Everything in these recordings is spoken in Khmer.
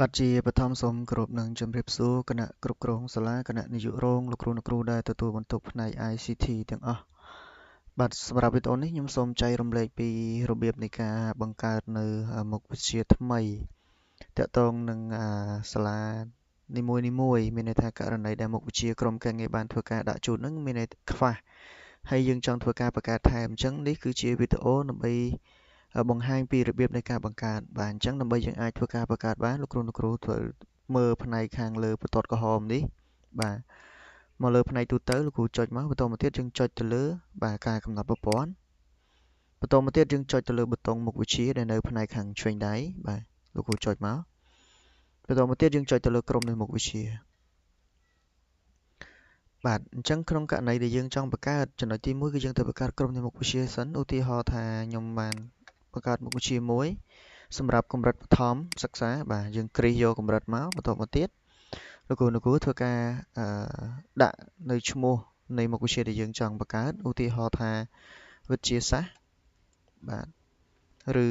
បាទជាបឋមសូមគោរពនឹងជម្រាបសួរគណៈគ្រប់គ្រងសាលាគណៈនាយករងលោកគ្រូអ្នកគ្រូដែលទទួលបន្ទុកផ្នែក ICT ទាំងអស់បាទសម្រាប់វីដេអូនេះខ្ញុំសូមចែករំលែកពីរបៀបនៃការបង្កើតនៅមុខវិជ្ជាថ្មីទាក់ទងនឹងសាលានីមួយៗមានន័យថាករណីដែលមុខវិជ្ជាក្រុមការងារបានធ្វើការដាក់ជូននឹងមានន័យខ្វះហើយយើងចង់ធ្វើការបង្កើតថែមអញ្ចឹងនេះគឺជាវីដេអូដើម្បីបង្ហាញពីរបៀបនៃការបង្កើតបាទអញ្ចឹងដើម្បីយើងអាចធ្វើការបង្កើតបានលោកគ្រូធ្វើមើលផ្នែកខាងលើបន្ទាត់ក្រហមនេះបាទមកលើផ្នែកទូទៅលោកគ្រូចុចមកបន្តមកទៀតយើងចុចទៅលើបាទការកំណត់ប្រព័ន្ធបន្តមកទៀតយើងចុចទៅលើប៊ូតុងមុខវិជ្ជាដែលនៅផ្នែកខាងឆ្វេងដៃបាទលោកគ្រូចុចមកបន្តមកទៀតយើងចុចទៅលើក្រុមនៃមុខវិជ្ជាបាទអញ្ចឹងក្នុងករណីដែលយើងចង់បង្កើតចំណុចទី1គឺយើងទៅបង្កើតក្រុមនៃមុខវិជ្ជាសិនឧទាហរណ៍ថាខ្ញុំបានបង្កើតមុខវិជ្ជាមួយសម្រាប់កម្រិតបឋមសិក្សាបាទយើងគ្រីសយកកម្រិតមកបន្តមកទៀតលោកគ្រូធ្វើការដាក់នៅឈ្មោះនៃមុខវិជ្ជាដែលយើងចង់បង្កើតឧទាហរណ៍ថាវិទ្យាសាស្ត្របាទឬ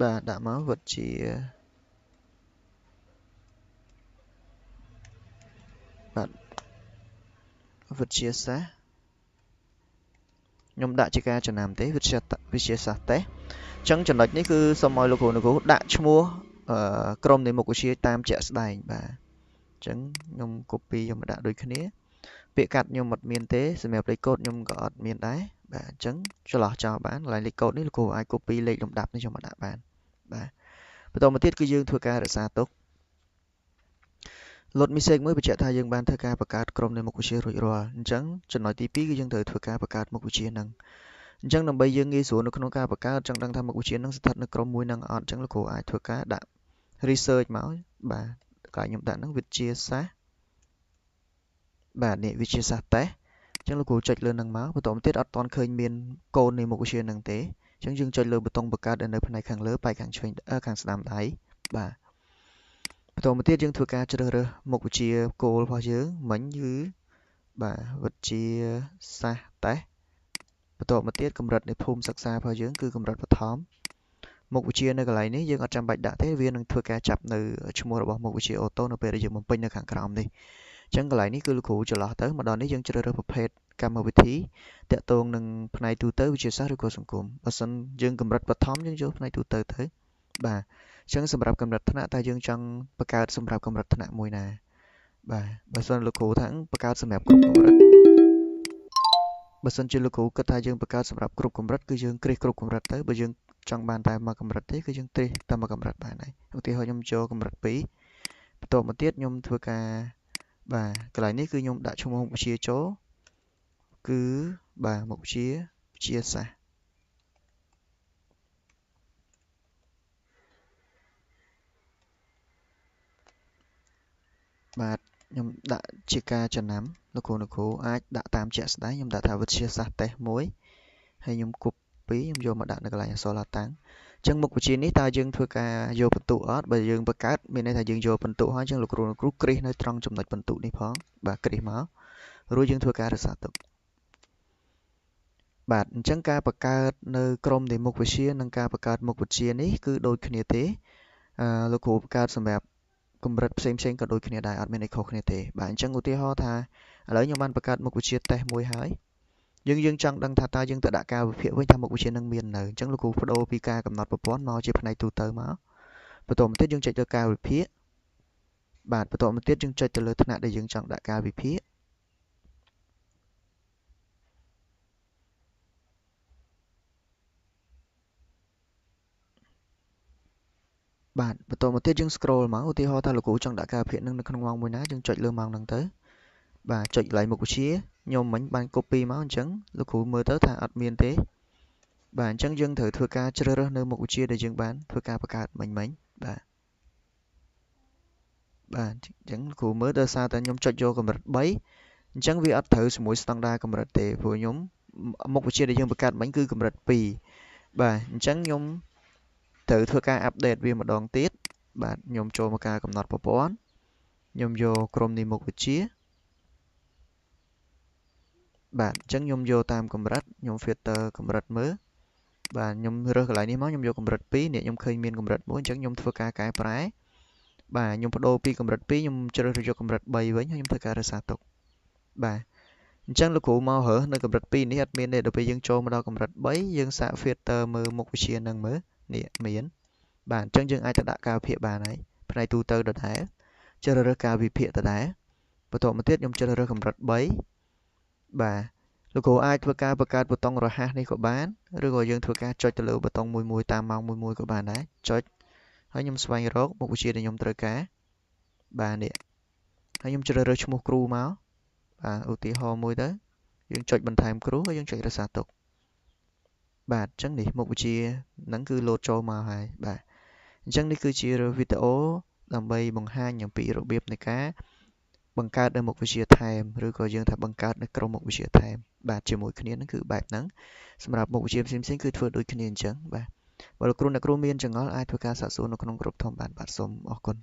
បាទដាក់មកវិទ្យាបាទវិទ្យាសាស្ត្រខ្ញុំដាក់ជាការចំណាំទេវិទ្យាសាស្ត្រទេអញ្ចឹងចំណុចនេះគឺសូមឲ្យលោកគ្រូដាក់ឈ្មោះក្រុមនៃមុខវិជ្ជាតាមជាក់ស្ដែងបាទអញ្ចឹងខ្ញុំ copy យកមកដាក់ដូចគ្នាពាក្យកាត់ខ្ញុំអត់មានទេសម្រាប់លេខកូដខ្ញុំក៏អត់មានដែរបាទអញ្ចឹងច្រឡោះចោលបានកន្លែងលេខកូដនេះលោកគ្រូអាច copy លេខលំដាប់នេះយកមកដាក់បានបាទបន្តមកទៀតគឺយើងធ្វើការរក្សាទុកលុតមីសេកមួយបញ្ជាក់ថាយើងបានធ្វើការបង្កើតក្រុមនៃមុខវិជ្ជារួចរាល់អញ្ចឹងចំណុចទី2គឺយើងត្រូវធ្វើការបង្កើតមុខវិជ្ជាហ្នឹងអញ្ចឹងដើម្បីយើងងាយស្រួលនៅក្នុងការបង្កើតចង់ដឹងថាមុខវិជ្ជាហ្នឹងស្ថិតនៅក្រុមមួយហ្នឹងអត់អញ្ចឹងលោកគ្រូអាចធ្វើការដាក់ research មកបាទកន្លែងខ្ញុំដាក់ហ្នឹងវិទ្យាសាស្ត្របាទនេះវិទ្យាសាស្ត្រតេស្តអញ្ចឹងលោកគ្រូចុចលើហ្នឹងមកបន្តមកទៀតអត់ទាន់ឃើញមានកូននៃមុខវិជ្ជាហ្នឹងទេអញ្ចឹងយើងចុចលើប៊ូតុងបង្កើតនៅផ្នែកខាងលើបែរខាងឆ្វេងខាងស្ដាំដៃបាទបន្តមកទៀតយើងធ្វើការជ្រើសរើសមុខវិជ្ជាគោលរបស់យើងមិញគឺបាទវិទ្យាសាស្ត្រតេស្តបន្តមកទៀតកម្រិតនៃភូមិសិក្សារបស់យើងគឺកម្រិតបឋមមុខវិជ្ជានៅកន្លែងនេះយើងអត់ចាំបាច់ដាក់ទេវានឹងធ្វើការចាប់នៅឈ្មោះរបស់មុខវិជ្ជាអូតូនៅពេលដែលយើងបំពេញនៅខាងក្រោមនេះអញ្ចឹងកន្លែងនេះគឺលោកគ្រូច្រឡោះទៅមកដល់នេះយើងជ្រើសរើសប្រភេទកម្មវិធីតាក់ទងនឹងផ្នែកទូទៅវិទ្យាសាស្ត្រឬក៏សង្គមបើសិនយើងកម្រិតបឋមយើងយកផ្នែកទូទៅបាទអញ្ចឹងសម្រាប់កម្រិតថ្នាក់តើយើងចង់បង្កើតសម្រាប់កម្រិតថ្នាក់មួយណាបាទបើសិនលោកគ្រូថាបង្កើតសម្រាប់គ្រប់កម្រិតបើសិនជាលោកគ្រូគិតថាយើងបង្កើតសម្រាប់គ្រប់កម្រិតគឺយើងគ្រីសគ្រប់កម្រិតទៅបើយើងចង់បានតែមួយកម្រិតទេគឺយើងគ្រីសតែមួយកម្រិតបានហើយឧទាហរណ៍ខ្ញុំចូលកម្រិត2បន្ទាប់មកទៀតខ្ញុំធ្វើការបាទកន្លែងនេះគឺខ្ញុំដាក់ឈ្មោះមុខវិជ្ជាចូលគឺបាទមុខវិជ្ជាវិទ្យាសាស្ត្របាទខ្ញុំដាក់ជាការចំណាំលោកគ្រូអាចដាក់តាមជាក់ស្ដែងខ្ញុំដាក់ថាវិទ្យាសាស្ត្រតេស្ត1ហើយខ្ញុំ copy ខ្ញុំយកមកដាក់នៅកន្លែងអក្សរឡាតាំងអញ្ចឹងមុខវិជ្ជានេះតើយើងធ្វើការយកបន្ទុកអត់បើយើងបង្កើតមានន័យថាយើងយកបន្ទុកហើយអញ្ចឹងលោកគ្រូគ្រីសនៅត្រង់ចំណុចបន្ទុកនេះផងបាទគ្រីសមករួចយើងធ្វើការរក្សាទុកបាទអញ្ចឹងការបង្កើតនៅក្រុមនៃមុខវិជ្ជានិងការបង្កើតមុខវិជ្ជានេះគឺដូចគ្នាទេលោកគ្រូបង្កើតសម្រាប់កម្រិតផ្សេងក៏ដូចគ្នាដែរអត់មានអីខុសគ្នាទេបាទអញ្ចឹងឧទាហរណ៍ថាឥឡូវខ្ញុំបានបង្កើតមុខវិជ្ជាតេស្តមួយហើយយើងចង់ដឹងថាតើយើងទៅដាក់ការវិភាគវិញថាមុខវិជ្ជានឹងមាននៅអញ្ចឹងលោកគ្រូបដូរពីការកំណត់ប្រព័ន្ធមកជាផ្នែកទូទៅមកបន្តមកទៀតយើងចុចលើការវិភាគបាទបន្តមកទៀតយើងចុចទៅលើថ្នាក់ដែលយើងចង់ដាក់ការវិភាគបាទបន្តមកទៀតយើង scroll មកឧទាហរណ៍ថាលោកគ្រូចង់ដាក់ការវិភាគនឹងនៅក្នុងម៉ោងមួយណាយើងចុចលើម៉ោងហ្នឹងទៅបាទចុចកន្លែងមុខវិជ្ជាខ្ញុំមិញបាន copy មកអញ្ចឹងលោកគ្រូមើលទៅថាអត់មានទេបាទអញ្ចឹងយើងត្រូវធ្វើការជ្រើសរើសនៅមុខវិជ្ជាដែលយើងបានធ្វើការបង្កើតមិញបាទអញ្ចឹងគ្រូមើលដោយសារតែខ្ញុំចុចយកកម្រិត3អញ្ចឹងវាអត់ត្រូវជាមួយស្តង់ដារកម្រិតទេព្រោះខ្ញុំមុខវិជ្ជាដែលយើងបង្កើតមិញគឺកម្រិត2បាទអញ្ចឹងខ្ញុំត្រូវធ្វើការអាប់ដេតវាម្ដងទៀតបាទខ្ញុំចូលមកការកំណត់ប្រព័ន្ធខ្ញុំយកក្រុមនៃមុខវិជ្ជាបាទអញ្ចឹងខ្ញុំយកតាមកម្រិតខ្ញុំ filter កម្រិតមើល បាទខ្ញុំរើសកន្លែងនេះមកខ្ញុំយកកម្រិត2នេះខ្ញុំឃើញមានកម្រិត1អញ្ចឹងខ្ញុំធ្វើការកែប្រែបាទខ្ញុំបដូរពីកម្រិត2ខ្ញុំជ្រើសរើសយកកម្រិត3វិញហើយខ្ញុំធ្វើការរក្សាទុកបាទអញ្ចឹងលោកគ្រូមករើសនៅកម្រិត2នេះអត់មានទេដល់ពេលយើងចូលមកដល់កម្រិត3យើងសាក filter មើលមុខវិជ្ជានឹងមើលនេះមានបាទអញ្ចឹងយើងអាចទៅដាក់ការវិភាគបានហើយផ្នែកទូទៅដដែលជ្រើសរើសការវិភាគដដែលបន្ទាប់មកទៀតខ្ញុំជ្រើសរើសកម្រិត3បាទលោកគ្រូអាចធ្វើការបង្កើតប៊ូតុងរហ័សនេះក៏បានឬក៏យើងធ្វើការចុចទៅលើប៊ូតុងមួយតាមម៉ោងមួយក៏បានដែរចុចហើយខ្ញុំស្វែងរកមុខវិជ្ជាដែលខ្ញុំត្រូវការបាទនេះហើយខ្ញុំជ្រើសរើសឈ្មោះគ្រូមកបាទឧទាហរណ៍មួយទៅយើងចុចបន្ថែមគ្រូហើយយើងចុចរក្សាទុកបាទអញ្ចឹងនេះមុខវិជ្ជាហ្នឹងគឺលោតចូលមកហើយបាទអញ្ចឹងនេះគឺជាវីដេអូដើម្បីបង្ហាញអំពីរបៀបនៃការបង្កើតនៅមុខវិជ្ជាថែមឬក៏យើងថាបង្កើតនៅក្រុមមុខវិជ្ជាថែមបាទជាមួយគ្នាហ្នឹងគឺបែបហ្នឹងសម្រាប់មុខវិជ្ជាផ្សេងៗគឺធ្វើដូចគ្នាអញ្ចឹងបាទបើលោកគ្រូអ្នកគ្រូមានចង្អល់អាចធ្វើការសាកសួរនៅក្នុងក្រុមធំបានបាទសូមអរគុណ